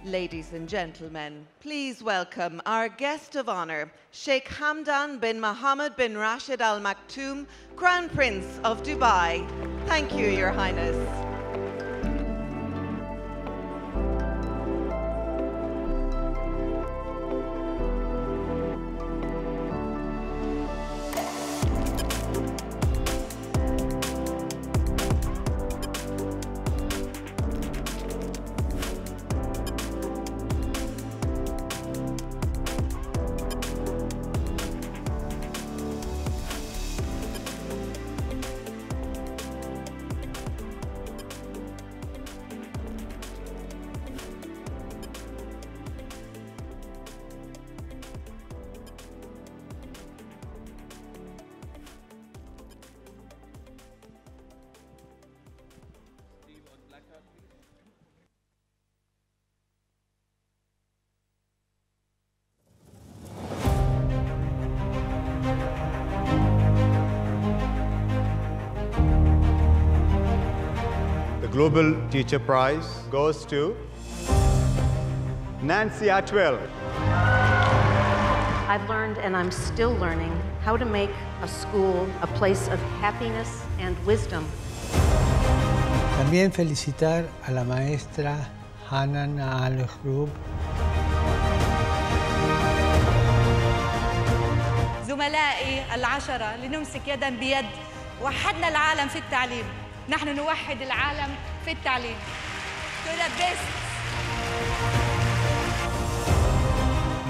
Ladies and gentlemen, please welcome our guest of honor, Sheikh Hamdan bin Mohammed bin Rashid Al Maktoum, Crown Prince of Dubai. Thank you, Your Highness. Global Teacher Prize goes to Nancy Atwell. I've learned, and I'm still learning, how to make a school a place of happiness and wisdom. También felicitar a la maestra Hanan Al-Hrub. زملائي العشرة لنمسك يداً بيد وحدنا العالم في التعليم. نحن نوحد العالم في التعليم. To the best.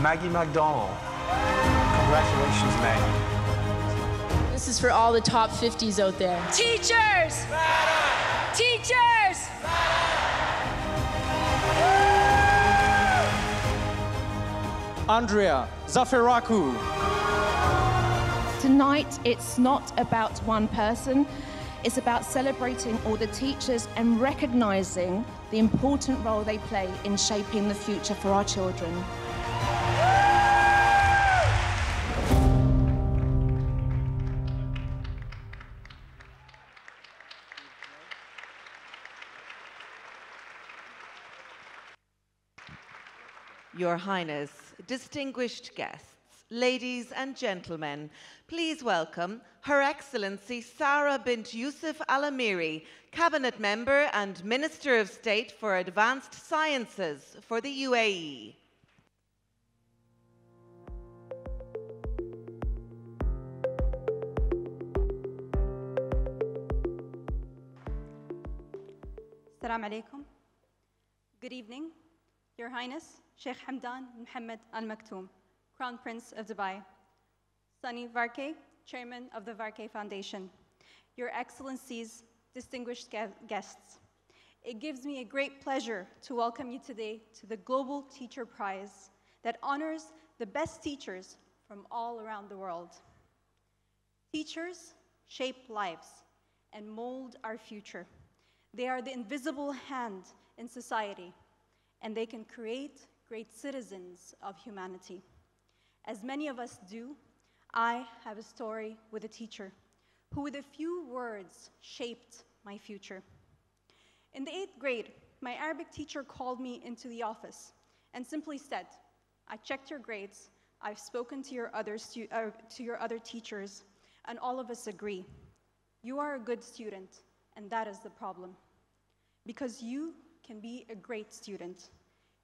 Maggie McDonald. Congratulations, Maggie. This is for all the top 50s out there. Teachers! Teachers! Andrea Zafiraku. Tonight, it's not about one person. It's about celebrating all the teachers and recognizing the important role they play in shaping the future for our children. Your Highness, distinguished guests, ladies and gentlemen, please welcome Her Excellency Sarah bint Yusuf Al Amiri, Cabinet Member and Minister of State for Advanced Sciences for the UAE. Assalamu alaikum. Good evening, Your Highness, Sheikh Hamdan Mohammed Al Maktoum, Crown Prince of Dubai, Sunny Varkey, Chairman of the Varkey Foundation, Your Excellencies, distinguished guests. It gives me a great pleasure to welcome you today to the Global Teacher Prize that honors the best teachers from all around the world. Teachers shape lives and mold our future. They are the invisible hand in society, and they can create great citizens of humanity. As many of us do, I have a story with a teacher who with a few words shaped my future. In the 8th grade, my Arabic teacher called me into the office and simply said, I checked your grades, I've spoken to your other teachers, and all of us agree. You are a good student, and that is the problem. Because you can be a great student.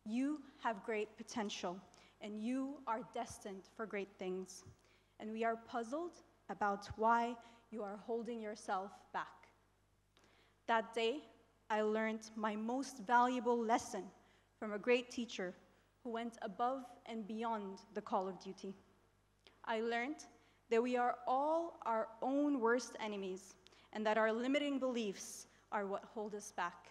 You have great potential, and you are destined for great things. And we are puzzled about why you are holding yourself back. That day, I learned my most valuable lesson from a great teacher who went above and beyond the call of duty. I learned that we are all our own worst enemies and that our limiting beliefs are what hold us back.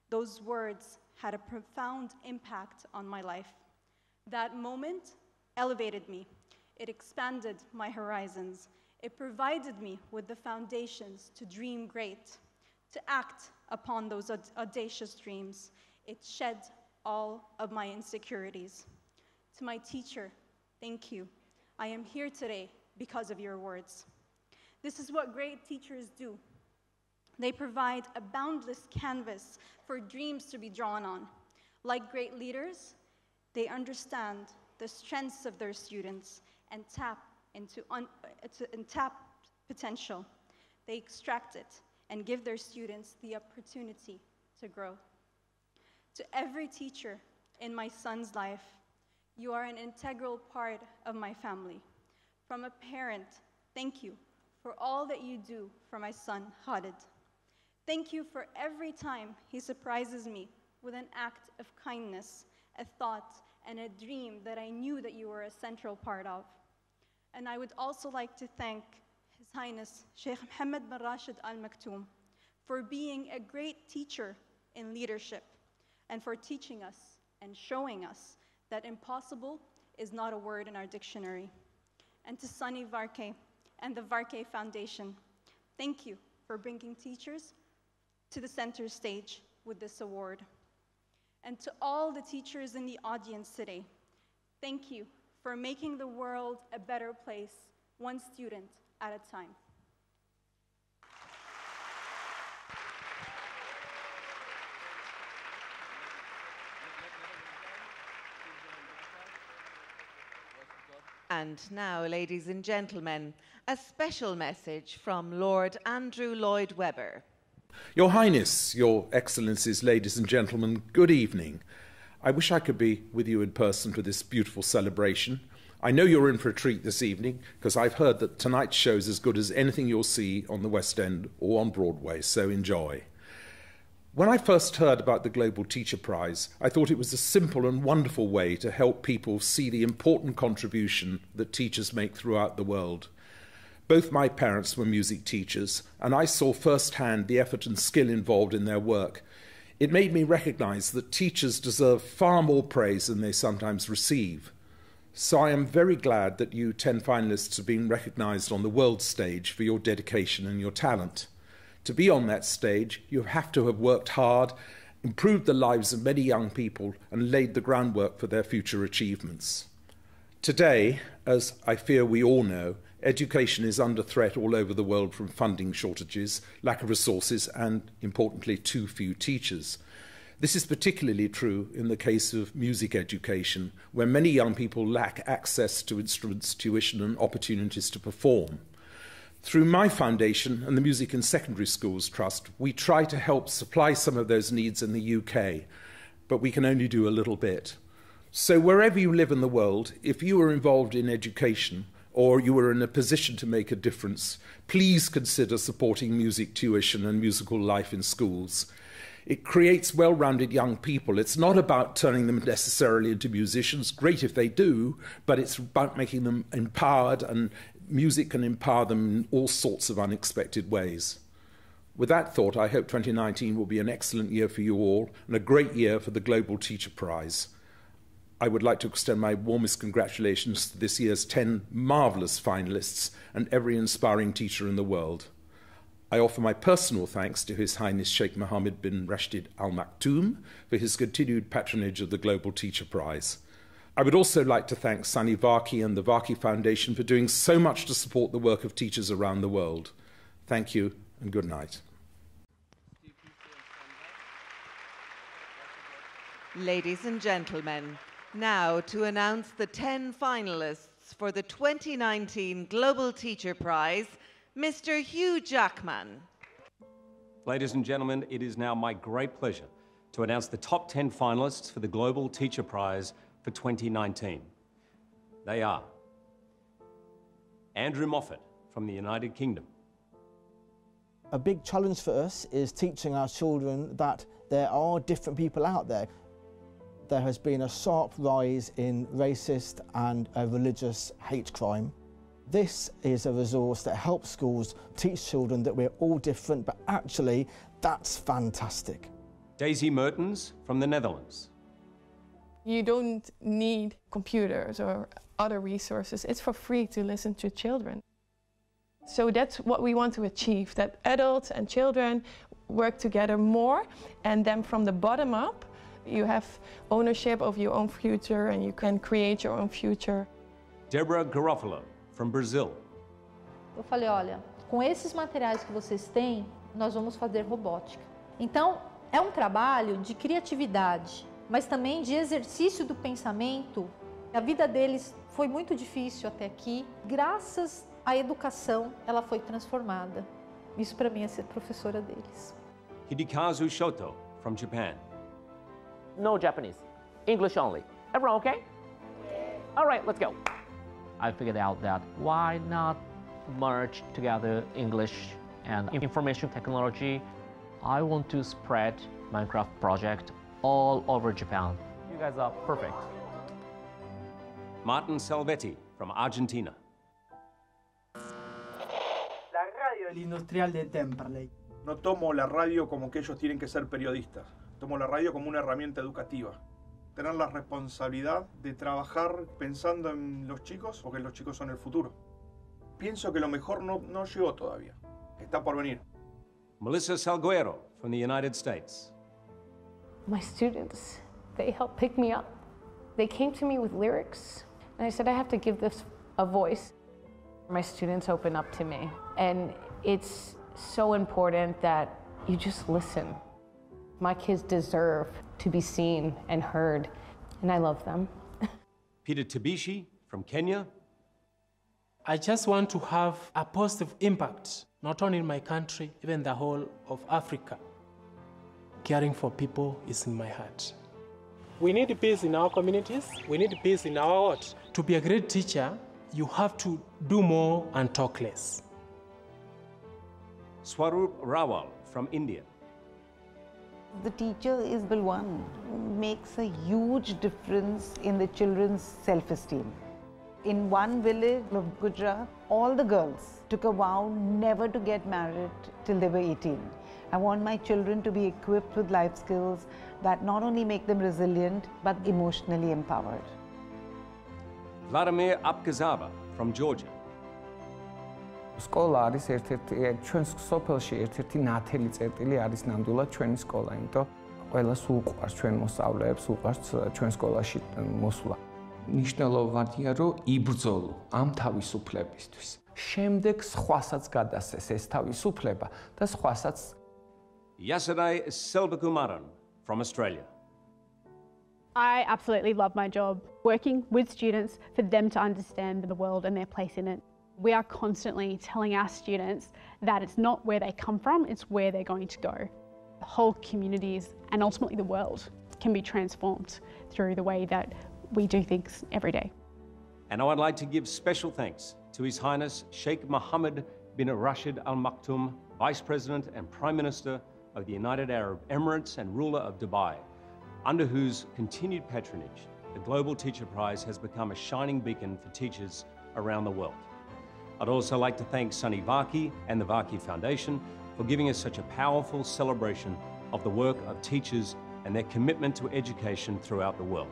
Those words had a profound impact on my life. That moment elevated me. It expanded my horizons. It provided me with the foundations to dream great, to act upon those audacious dreams. It shed all of my insecurities. To my teacher, thank you. I am here today because of your words. This is what great teachers do. They provide a boundless canvas for dreams to be drawn on. Like great leaders, they understand the strengths of their students and tap into untapped potential. They extract it and give their students the opportunity to grow. To every teacher in my son's life, you are an integral part of my family. From a parent, thank you for all that you do for my son, Khalid. Thank you for every time he surprises me with an act of kindness, a thought, and a dream that I knew that you were a central part of. And I would also like to thank His Highness Sheikh Mohammed bin Rashid Al Maktoum for being a great teacher in leadership and for teaching us and showing us that impossible is not a word in our dictionary. And to Sunny Varkey and the Varkey Foundation, thank you for bringing teachers to the center stage with this award. And to all the teachers in the audience today, thank you for making the world a better place, one student at a time. And now, ladies and gentlemen, a special message from Lord Andrew Lloyd Webber. Your Highness, Your Excellencies, ladies and gentlemen, good evening. I wish I could be with you in person for this beautiful celebration. I know you're in for a treat this evening because I've heard that tonight's show is as good as anything you'll see on the West End or on Broadway, so enjoy. When I first heard about the Global Teacher Prize, I thought it was a simple and wonderful way to help people see the important contribution that teachers make throughout the world. Both my parents were music teachers, and I saw firsthand the effort and skill involved in their work. It made me recognise that teachers deserve far more praise than they sometimes receive. So I am very glad that you 10 finalists have been recognised on the world stage for your dedication and your talent. To be on that stage, you have to have worked hard, improved the lives of many young people, and laid the groundwork for their future achievements. Today, as I fear we all know, education is under threat all over the world from funding shortages, lack of resources, and, importantly, too few teachers. This is particularly true in the case of music education, where many young people lack access to instruments, tuition, and opportunities to perform. Through my foundation and the Music in Secondary Schools Trust, we try to help supply some of those needs in the UK, but we can only do a little bit. So wherever you live in the world, if you are involved in education or you are in a position to make a difference, please consider supporting music tuition and musical life in schools. It creates well-rounded young people. It's not about turning them necessarily into musicians, great if they do, but it's about making them empowered, and music can empower them in all sorts of unexpected ways. With that thought, I hope 2019 will be an excellent year for you all and a great year for the Global Teacher Prize. I would like to extend my warmest congratulations to this year's 10 marvellous finalists and every inspiring teacher in the world. I offer my personal thanks to His Highness Sheikh Mohammed bin Rashid Al Maktoum for his continued patronage of the Global Teacher Prize. I would also like to thank Sunny Varkey and the Varkey Foundation for doing so much to support the work of teachers around the world. Thank you and good night. Ladies and gentlemen, now to announce the 10 finalists for the 2019 Global Teacher Prize, Mr. Hugh Jackman. Ladies and gentlemen, it is now my great pleasure to announce the top 10 finalists for the Global Teacher Prize for 2019. They are Andrew Moffat from the United Kingdom. A big challenge for us is teaching our children that there are different people out there. There has been a sharp rise in racist and religious hate crime. This is a resource that helps schools teach children that we're all different, but actually that's fantastic. Daisy Mertens from the Netherlands. You don't need computers or other resources. It's for free to listen to children. So that's what we want to achieve, that adults and children work together more, and then from the bottom up, you have ownership of your own future and you can create your own future. Deborah Garofalo from Brazil. Eu falei, olha, com esses materiais que vocês têm, nós vamos fazer robótica. Então, é um trabalho de criatividade, mas também de exercício do pensamento. A vida deles foi muito difícil até aqui. Graças à educação, ela foi transformada. Isso para mim é ser professora deles. Hidekazu Shoto from Japan. No Japanese, English only. Everyone okay? All right, let's go. I figured out that why not merge together English and information technology. I want to spread Minecraft project all over Japan. You guys are perfect. Martin Salvetti from Argentina. La radio del industrial de Temperley. No tomo la radio como que ellos tienen que ser periodistas. Tomo la radio como una herramienta educativa. Tener la responsabilidad de trabajar pensando en los chicos, porque los chicos son el futuro. Pienso que lo mejor no llegó todavía. Está por venir. Melissa Salguero from the United States. My students, they helped pick me up. They came to me with lyrics, and I said, I have to give this a voice. My students open up to me, and it's so important that you just listen. My kids deserve to be seen and heard, and I love them. Peter Tabishi from Kenya. I just want to have a positive impact, not only in my country, even the whole of Africa. Caring for people is in my heart. We need peace in our communities. We need peace in our world. To be a great teacher, you have to do more and talk less. Swaroop Rawal from India. The teacher is the one who makes a huge difference in the children's self-esteem. In one village of Gujarat, all the girls took a vow never to get married till they were 18. I want my children to be equipped with life skills that not only make them resilient, but emotionally empowered. Vladimir Apgazava from Georgia. სკოლა არის ერთ-ერთი ჩვენს სოფელში ერთ-ერთი ნათელი წერტილი არის ნამდვილად ჩვენი სკოლა, იმიტომ ყველას უყვარს ჩვენ მოსწავლეებს, უყვარს ჩვენ სკოლაში მოსვლა. მნიშვნელოვანია რომ იბრძოლო ამ თავისუფლებისთვის. შემდეგ სხვასაც გადასცეს ეს თავისუფლება და სხვასაც Yasadai Selvakumaran from Australia. I absolutely love my job, working with students for them to understand the world and their place in it. We are constantly telling our students that it's not where they come from, it's where they're going to go. The whole communities and ultimately the world can be transformed through the way that we do things every day. And I would like to give special thanks to His Highness Sheikh Mohammed bin Rashid Al Maktoum, Vice President and Prime Minister of the United Arab Emirates and ruler of Dubai, under whose continued patronage, the Global Teacher Prize has become a shining beacon for teachers around the world. I'd also like to thank Sunny Vaki and the Vaki Foundation for giving us such a powerful celebration of the work of teachers and their commitment to education throughout the world.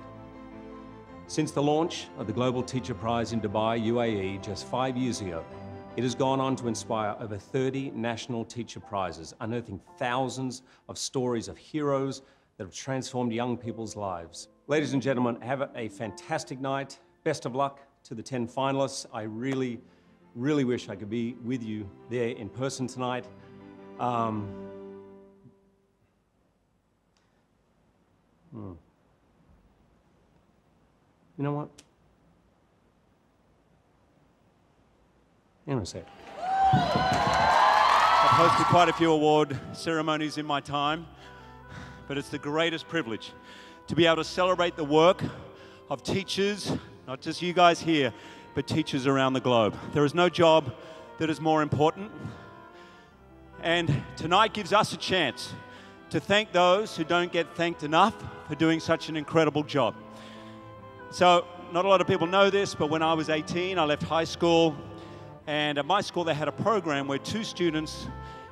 Since the launch of the Global Teacher Prize in Dubai, UAE, just 5 years ago, it has gone on to inspire over 30 national teacher prizes, unearthing thousands of stories of heroes that have transformed young people's lives. Ladies and gentlemen, have a fantastic night. Best of luck to the 10 finalists. I really wish I could be with you there in person tonight. You know what? Hang on a sec. I've hosted quite a few award ceremonies in my time, but it's the greatest privilege to be able to celebrate the work of teachers, not just you guys here, but teachers around the globe. There is no job that is more important. And tonight gives us a chance to thank those who don't get thanked enough for doing such an incredible job. So, not a lot of people know this, but when I was 18, I left high school, and at my school they had a program where 2 students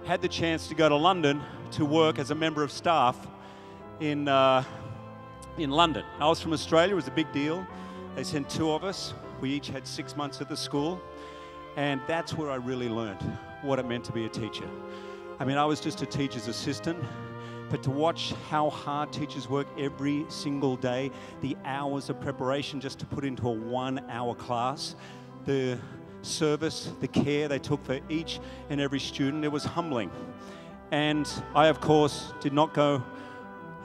had the chance to go to London to work as a member of staff in London. I was from Australia, it was a big deal. They sent 2 of us. We each had 6 months at the school, and that's where I really learned what it meant to be a teacher. I mean, I was just a teacher's assistant, but to watch how hard teachers work every single day, the hours of preparation just to put into a 1-hour class, the service, the care they took for each and every student, it was humbling. And I, of course, did not go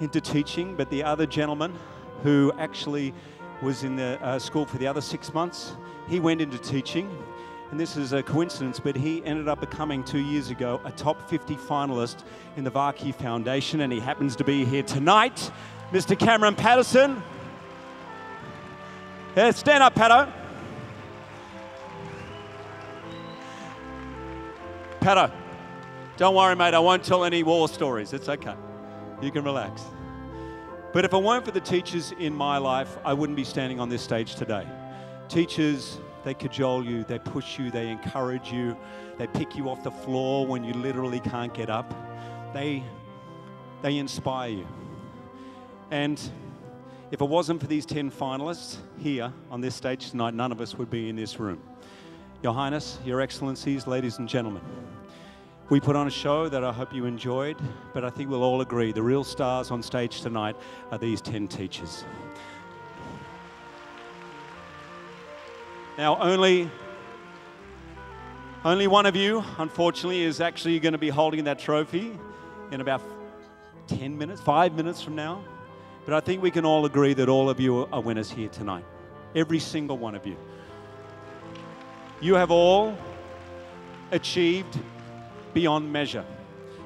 into teaching, but the other gentleman who actually was in the school for the other 6 months, he went into teaching. And this is a coincidence, but he ended up becoming 2 years ago a top 50 finalist in the Varkey Foundation, and he happens to be here tonight, Mr. Cameron Patterson. Yeah, stand up, Patto. Patto, don't worry, mate, I won't tell any war stories. It's okay. You can relax. But if it weren't for the teachers in my life, I wouldn't be standing on this stage today. Teachers, they cajole you, they push you, they encourage you, they pick you off the floor when you literally can't get up. They inspire you. And if it wasn't for these 10 finalists here on this stage tonight, none of us would be in this room. Your Highness, Your Excellencies, ladies and gentlemen, we put on a show that I hope you enjoyed, but I think we'll all agree the real stars on stage tonight are these 10 teachers. Now, only one of you, unfortunately, is actually going to be holding that trophy in about 10 minutes, 5 minutes from now. But I think we can all agree that all of you are winners here tonight. Every single one of you. You have all achieved beyond measure.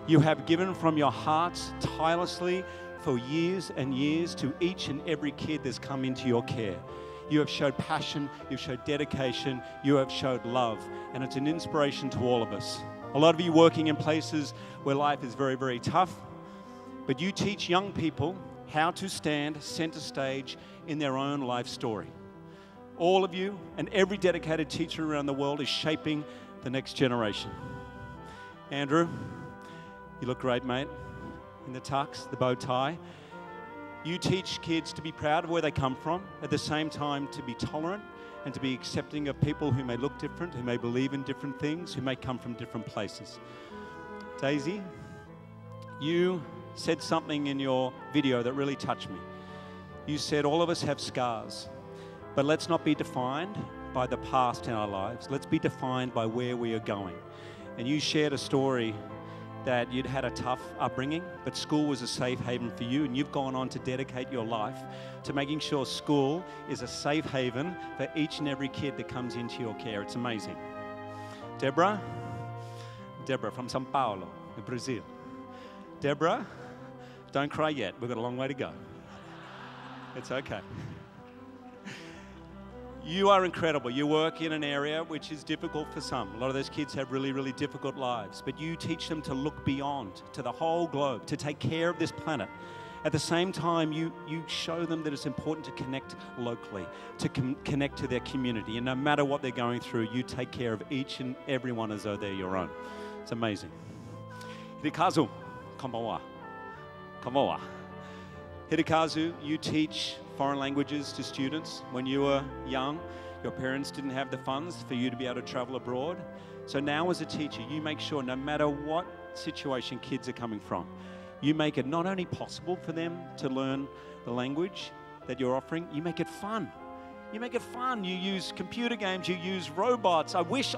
You have given from your hearts tirelessly for years and years to each and every kid that's come into your care. You have showed passion, you've showed dedication, you have showed love, and it's an inspiration to all of us. A lot of you working in places where life is very, very tough, but you teach young people how to stand center stage in their own life story. All of you and every dedicated teacher around the world is shaping the next generation. Andrew, you look great, mate, in the tux, the bow tie. You teach kids to be proud of where they come from, at the same time to be tolerant and to be accepting of people who may look different, who may believe in different things, who may come from different places. Daisy, you said something in your video that really touched me. You said all of us have scars, but let's not be defined by the past in our lives. Let's be defined by where we are going. And you shared a story that you'd had a tough upbringing, but school was a safe haven for you, and you've gone on to dedicate your life to making sure school is a safe haven for each and every kid that comes into your care. It's amazing. Deborah from São Paulo, Brazil. Deborah, don't cry yet. We've got a long way to go. It's okay. You are incredible. You work in an area which is difficult for some. A lot of those kids have really, really difficult lives, but you teach them to look beyond, to the whole globe, to take care of this planet. At the same time, you show them that it's important to connect locally, to connect to their community, and no matter what they're going through, you take care of each and every one as though they're your own. It's amazing. Hirikazu, konbanwa. Konbanwa. Hirikazu, you teach foreign languages to students. When you were young, your parents didn't have the funds for you to be able to travel abroad. So now as a teacher, you make sure no matter what situation kids are coming from, you make it not only possible for them to learn the language that you're offering, you make it fun. You make it fun. You use computer games, you use robots. I wish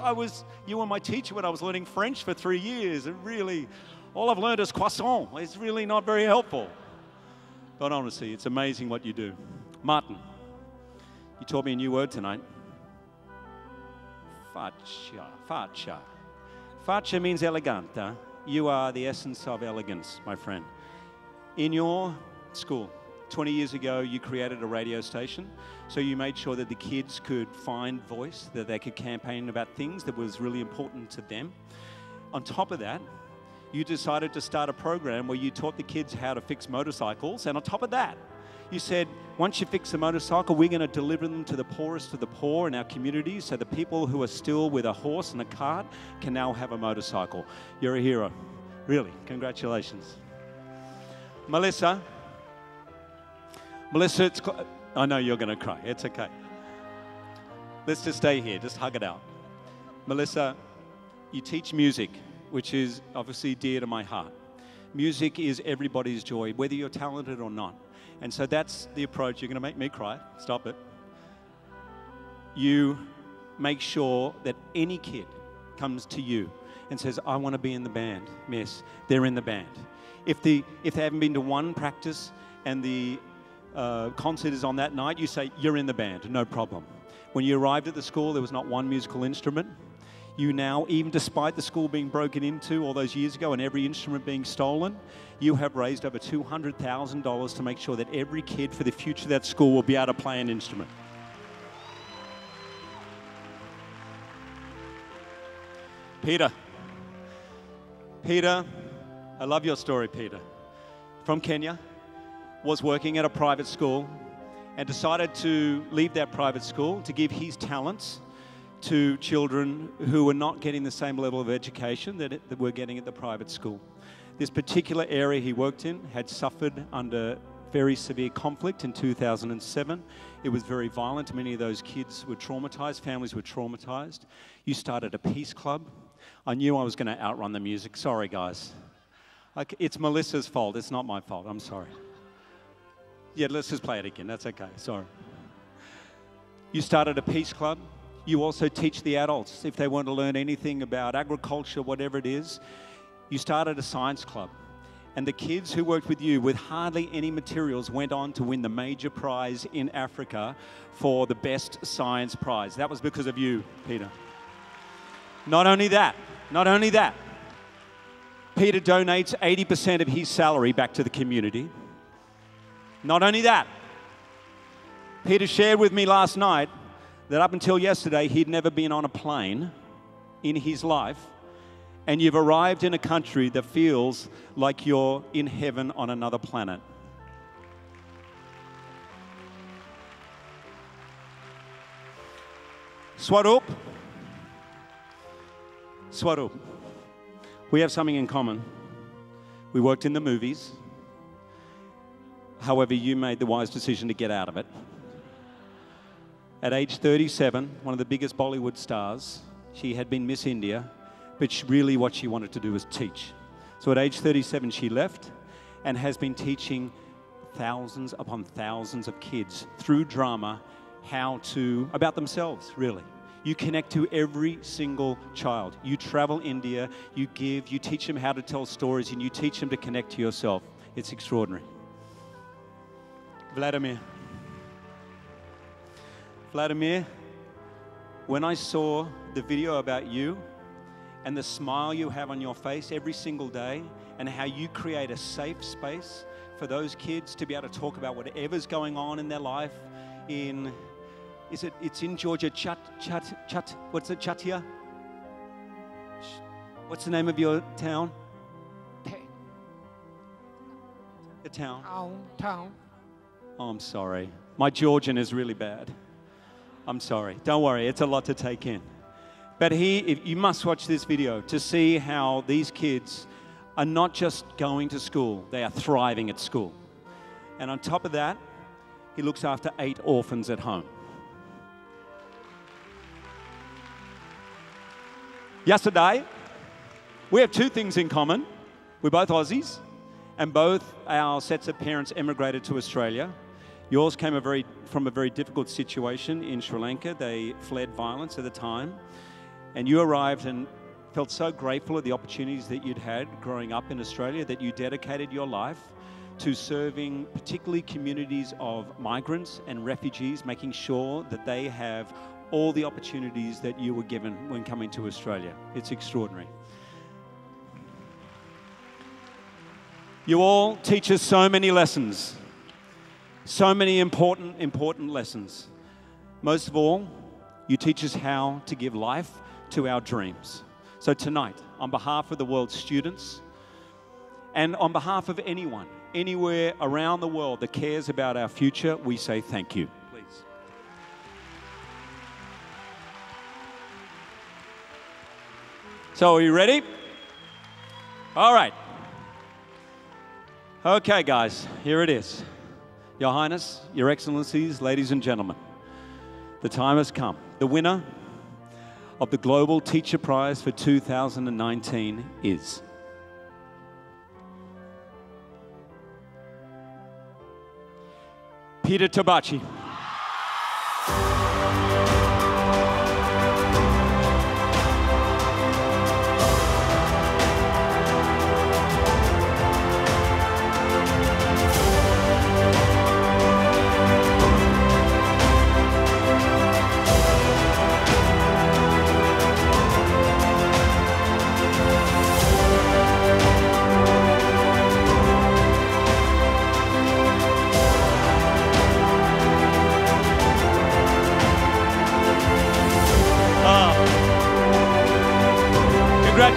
you were my teacher when I was learning French for 3 years. And really, all I've learned is croissant. It's really not very helpful. But honestly, it's amazing what you do. Martin, you taught me a new word tonight. Faccia. Faccia. Faccia means elegante. You are the essence of elegance, my friend. In your school, 20 years ago, you created a radio station. So you made sure that the kids could find voice, that they could campaign about things that was really important to them. On top of that, you decided to start a program where you taught the kids how to fix motorcycles. And on top of that, you said, once you fix the motorcycle, we're going to deliver them to the poorest of the poor in our communities so the people who are still with a horse and a cart can now have a motorcycle. You're a hero. Really, congratulations. Melissa, I know you're going to cry. It's okay. Let's just stay here. Just hug it out. Melissa, you teach music, which is obviously dear to my heart. Music is everybody's joy, whether you're talented or not. And so that's the approach. You're going to make me cry. Stop it. You make sure that any kid comes to you and says, I want to be in the band, miss, they're in the band. If they haven't been to one practice and the concert is on that night, you say, you're in the band, no problem. When you arrived at the school, there was not one musical instrument. You now, even despite the school being broken into all those years ago and every instrument being stolen, you have raised over $200,000 to make sure that every kid for the future of that school will be able to play an instrument. Peter, I love your story, Peter. From Kenya, was working at a private school and decided to leave that private school to give his talents to children who were not getting the same level of education that we're getting at the private school. This particular area he worked in had suffered under very severe conflict in 2007. It was very violent. Many of those kids were traumatized, families were traumatized. You started a peace club. I knew I was going to outrun the music. Sorry, guys. It's Melissa's fault. It's not my fault. I'm sorry. Yeah, let's just play it again. That's okay. Sorry. You started a peace club. You also teach the adults, if they want to learn anything about agriculture, whatever it is. You started a science club. And the kids who worked with you with hardly any materials went on to win the major prize in Africa for the best science prize. That was because of you, Peter. Not only that, Peter donates 80% of his salary back to the community. Not only that, Peter shared with me last night that up until yesterday, he'd never been on a plane in his life, and you've arrived in a country that feels like you're in heaven on another planet. Swarup. We have something in common. We worked in the movies. However, you made the wise decision to get out of it. At age 37, one of the biggest Bollywood stars, she had been Miss India, but really what she wanted to do was teach. So at age 37, she left and has been teaching thousands upon thousands of kids through drama about themselves, really. You connect to every single child. You travel India, you give, you teach them how to tell stories, and you teach them to connect to yourself. It's extraordinary. Vladimir, when I saw the video about you and the smile you have on your face every single day and how you create a safe space for those kids to be able to talk about whatever's going on in their life it's in Georgia, what's it, Chatia? What's the name of your town? The town? Town. Oh, I'm sorry. My Georgian is really bad. I'm sorry. Don't worry. It's a lot to take in. But you must watch this video to see how these kids are not just going to school. They are thriving at school. And on top of that, he looks after 8 orphans at home. Yesterday, we have 2 things in common. We're both Aussies, and both our sets of parents emigrated to Australia. Yours came from a very difficult situation in Sri Lanka. They fled violence at the time. And you arrived and felt so grateful of the opportunities that you'd had growing up in Australia that you dedicated your life to serving particularly communities of migrants and refugees, making sure that they have all the opportunities that you were given when coming to Australia. It's extraordinary. You all teach us so many lessons. So many important lessons. Most of all, you teach us how to give life to our dreams. So tonight, on behalf of the world's students, and on behalf of anyone, anywhere around the world that cares about our future, we say thank you. Please. So are you ready? All right. Okay, guys, here it is. Your Highness, Your Excellencies, ladies and gentlemen, the time has come. The winner of the Global Teacher Prize for 2019 is Peter Tabachi.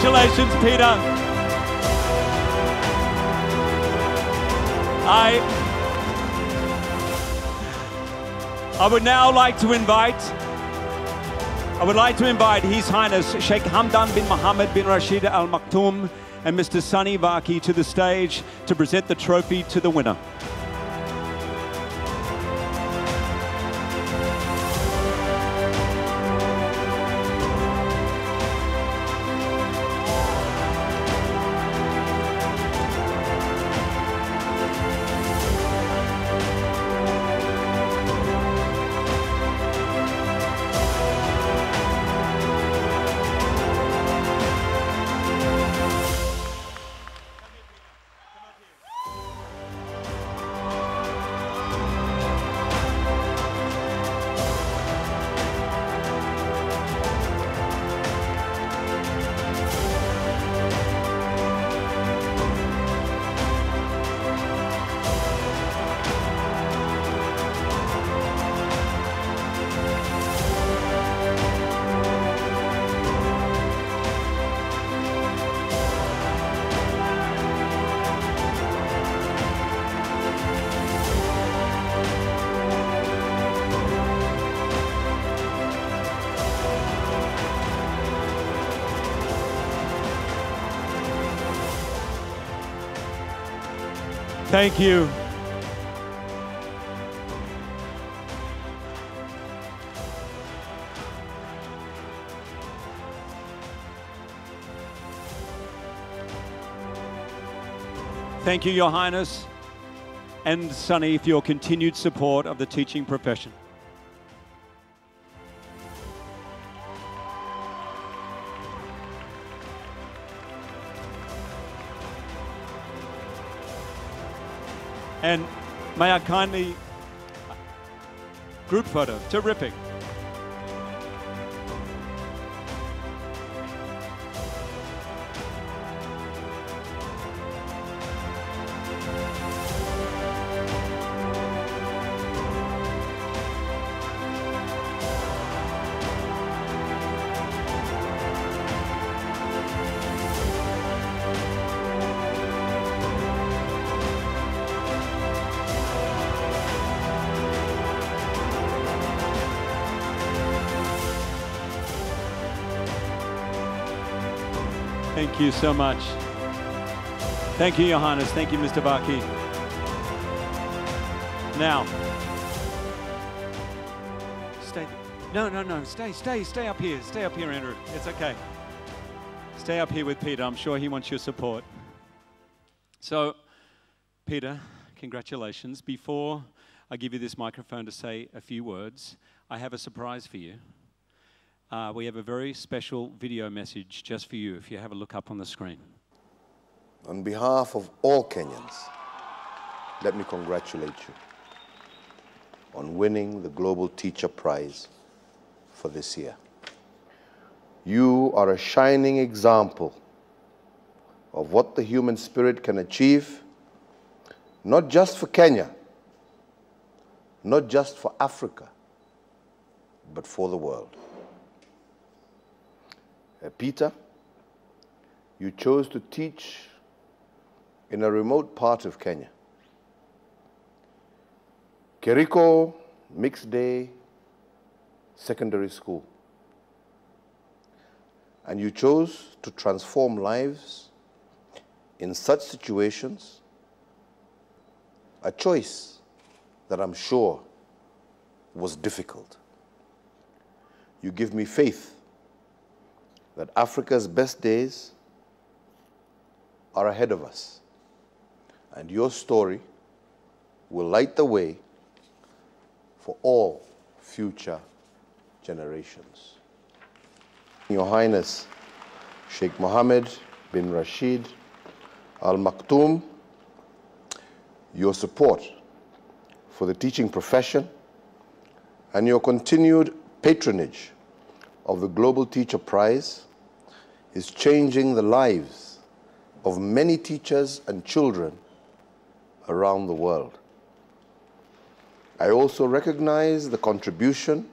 Congratulations, Peter. I would now like to invite His Highness Sheikh Hamdan bin Mohammed bin Rashid Al Maktoum and Mr. Sunny Vaki to the stage to present the trophy to the winner. Thank you. Thank you, Your Highness, and Sunny, for your continued support of the teaching profession. And may I kindly, group photo, terrific. Thank you so much. Thank you, Your Highness. Thank you, Mr. Vaki. Now, stay. No. Stay up here. Stay up here, Andrew. It's okay. Stay up here with Peter. I'm sure he wants your support. So, Peter, congratulations. Before I give you this microphone to say a few words, I have a surprise for you. We have a very special video message just for you, if you have a look up on the screen. On behalf of all Kenyans, let me congratulate you on winning the Global Teacher Prize for this year. You are a shining example of what the human spirit can achieve, not just for Kenya, not just for Africa, but for the world. Peter, you chose to teach in a remote part of Kenya. Keriko Mixed Day Secondary School. And you chose to transform lives in such situations, a choice that I'm sure was difficult. You give me faith that Africa's best days are ahead of us, and your story will light the way for all future generations. Your Highness Sheikh Mohammed bin Rashid Al Maktoum, your support for the teaching profession and your continued patronage of the Global Teacher Prize is changing the lives of many teachers and children around the world. I also recognize the contribution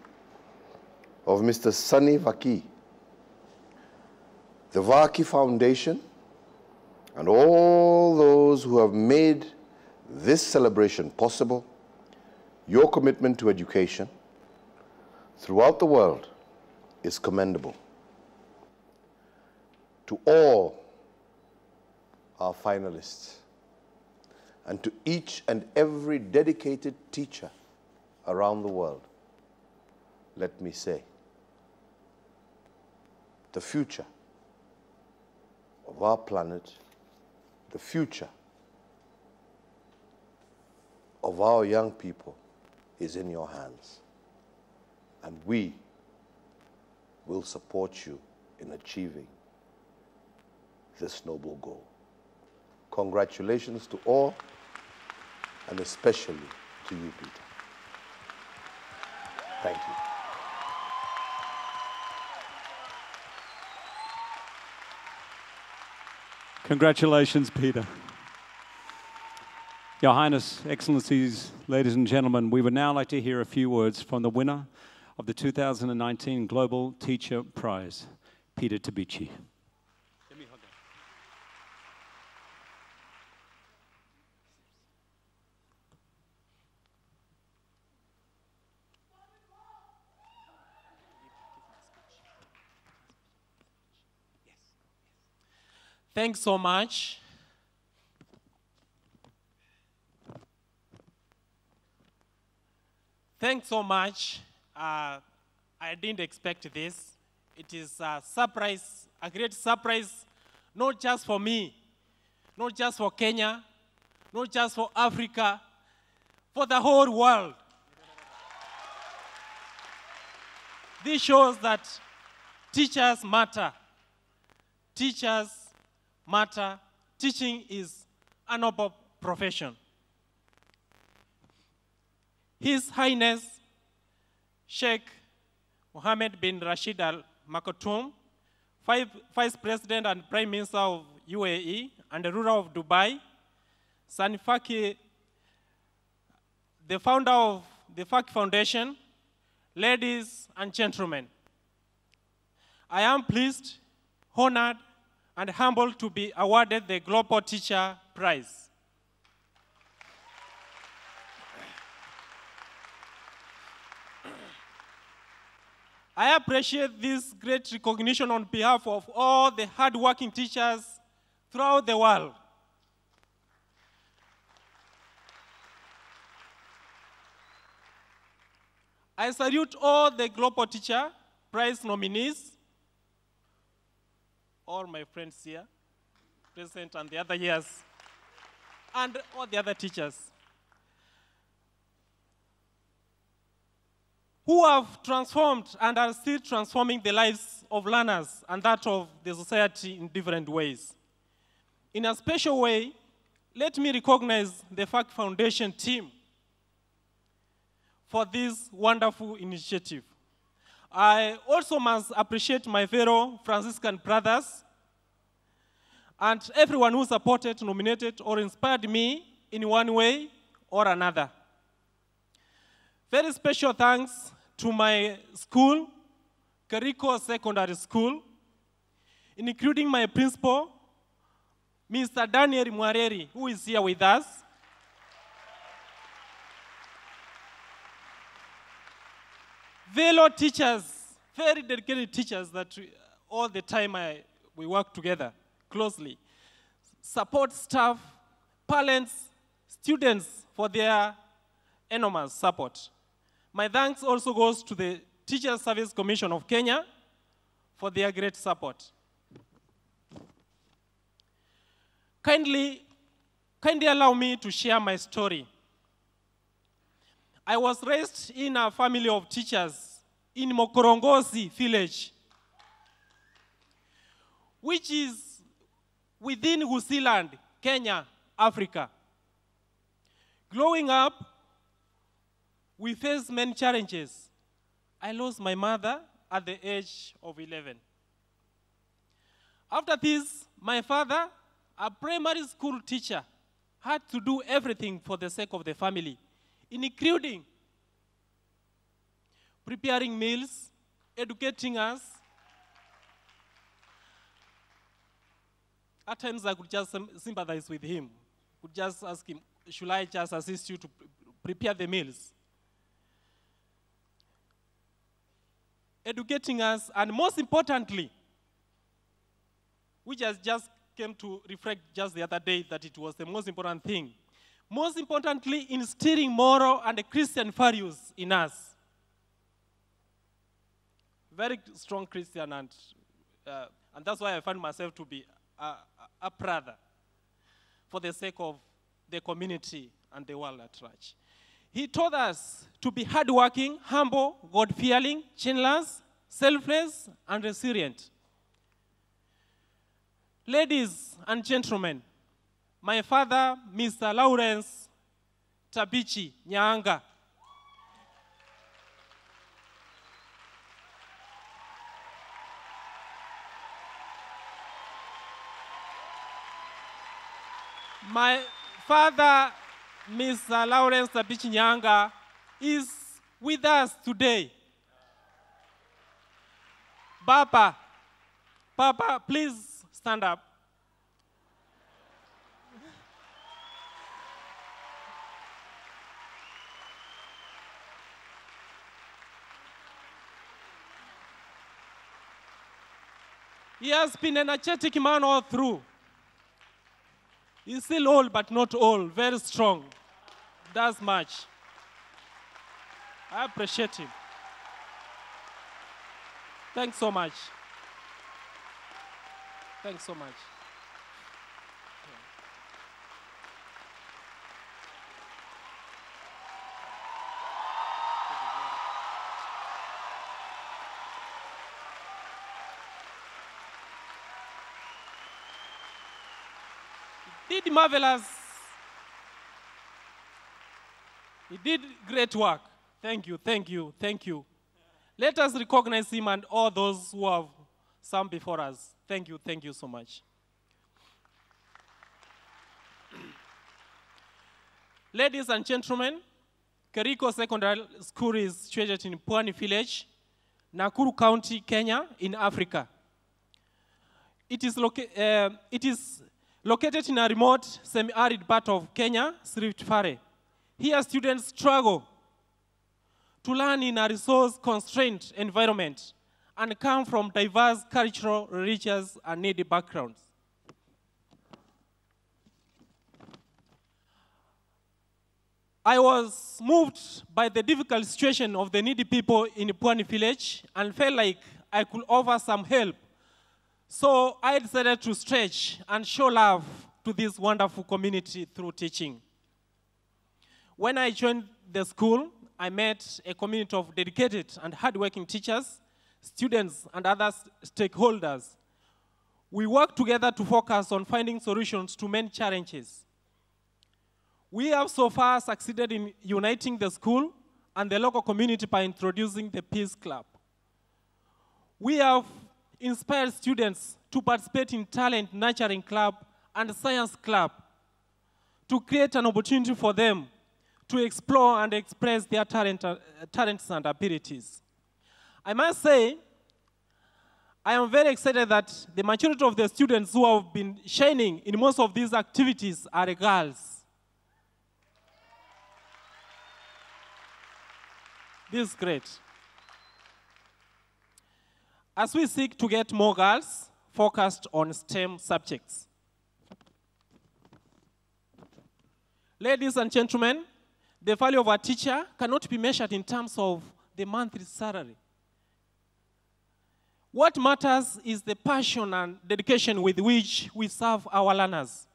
of Mr. Sunny Vaki, the Vaki Foundation, and all those who have made this celebration possible, your commitment to education throughout the world is commendable. To all our finalists, and to each and every dedicated teacher around the world, let me say, the future of our planet, the future of our young people is in your hands. And we will support you in achieving this noble goal. Congratulations to all, and especially to you, Peter. Thank you. Congratulations, Peter. Your Highness, Excellencies, ladies and gentlemen, we would now like to hear a few words from the winner of the 2019 Global Teacher Prize, Peter Tabichi. Thanks so much. Thanks so much. I didn't expect this. It is a surprise, a great surprise, not just for me, not just for Kenya, not just for Africa, for the whole world. This shows that teachers matter. Teachers matter. Teaching is a noble profession. His Highness Sheikh Mohammed bin Rashid Al Maktoum, Vice President and Prime Minister of UAE and the ruler of Dubai, Sani Faki, the founder of the Faki Foundation, ladies and gentlemen, I am pleased, honored, and humbled to be awarded the Global Teacher Prize. I appreciate this great recognition on behalf of all the hardworking teachers throughout the world. I salute all the Global Teacher Prize nominees, all my friends here, present and the other years, and all the other teachers who have transformed and are still transforming the lives of learners and that of the society in different ways. In a special way, let me recognize the FAC Foundation team for this wonderful initiative. I also must appreciate my fellow Franciscan brothers and everyone who supported, nominated, or inspired me in one way or another. Very special thanks to my school, Kariko Secondary School, including my principal, Mr. Daniel Mwareri, who is here with us. Fellow teachers, very dedicated teachers that all the time we work together closely. Support staff, parents, students for their enormous support. My thanks also goes to the Teacher Service Commission of Kenya for their great support. Kindly allow me to share my story. I was raised in a family of teachers in Mokorongosi village, which is within Gusii Land, Kenya, Africa. Growing up, we faced many challenges. I lost my mother at the age of 11. After this, my father, a primary school teacher, had to do everything for the sake of the family, including preparing meals, educating us, At times I could just sympathize with him. Could just ask him, should I just assist you to prepare the meals? Educating us, and most importantly, which has just came to reflect just the other day that it was the most important thing. Most importantly, instilling moral and Christian values in us. Very strong Christian, and that's why I find myself to be a brother for the sake of the community and the world at large. He taught us to be hardworking, humble, God-fearing, generous, selfless, and resilient. Ladies and gentlemen, my father, Mr. Lawrence Tabichi Nyanga, my father, Mr. Lawrence Tabichi Nyanga, is with us today. Papa, please stand up. He has been an energetic man all through. He's still old, but not old, very strong. Does much. I appreciate him. Thanks so much. Thanks so much. He did marvelous. He did great work. Thank you, thank you, thank you. Let us recognize him and all those who have sung before us. Thank you so much. Ladies and gentlemen, Keriko Secondary School is situated in Pwani Village, Nakuru County, Kenya, in Africa. It is located in a remote, semi-arid part of Kenya, Rift Valley. Here students struggle to learn in a resource-constrained environment and come from diverse cultural, religious, and needy backgrounds. I was moved by the difficult situation of the needy people in Pwani Village and felt like I could offer some help. So I decided to stretch and show love to this wonderful community through teaching. When I joined the school, I met a community of dedicated and hardworking teachers, students, and other stakeholders. We work together to focus on finding solutions to many challenges. We have so far succeeded in uniting the school and the local community by introducing the Peace Club. We have inspired students to participate in Talent Nurturing Club and Science Club to create an opportunity for them to explore and express their talents and abilities. I must say, I am very excited that the majority of the students who have been shining in most of these activities are girls. This is great. As we seek to get more girls focused on STEM subjects. Ladies and gentlemen, the value of a teacher cannot be measured in terms of the monthly salary. What matters is the passion and dedication with which we serve our learners.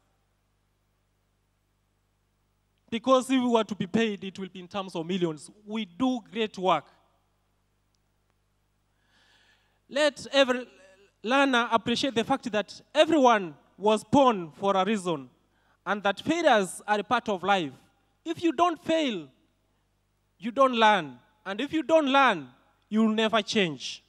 Because if we were to be paid, it will be in terms of millions. We do great work. Let every learner appreciate the fact that everyone was born for a reason and that failures are a part of life. If you don't fail, you don't learn. And if you don't learn, you will never change.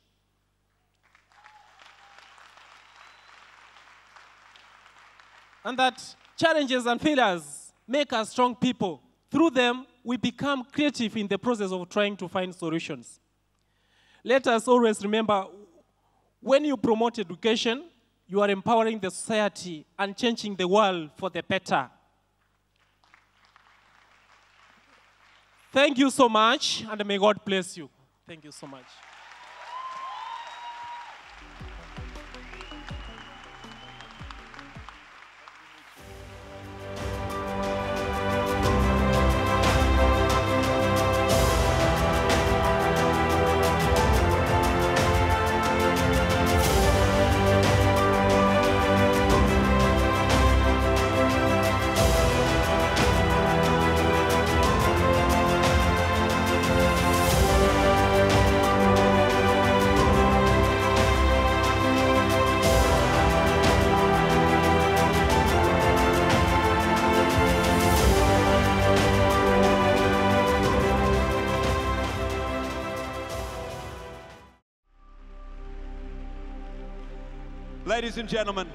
And that challenges and failures make us strong people. Through them, we become creative in the process of trying to find solutions. Let us always remember, when you promote education, You are empowering the society and changing the world for the better. Thank you so much, and may God bless you. Thank you so much. Ladies and gentlemen,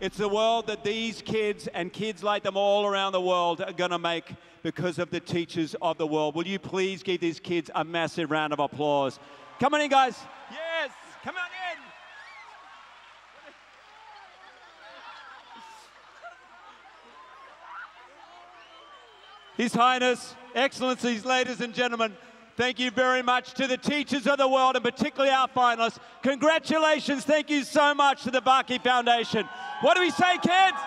it's the world that these kids and kids like them all around the world are going to make because of the teachers of the world. Will you please give these kids a massive round of applause? Come on in, guys. Yes, come on in. His Highness, Excellencies, ladies and gentlemen, thank you very much to the teachers of the world and particularly our finalists. Congratulations, thank you so much to the Barkey Foundation. What do we say, kids?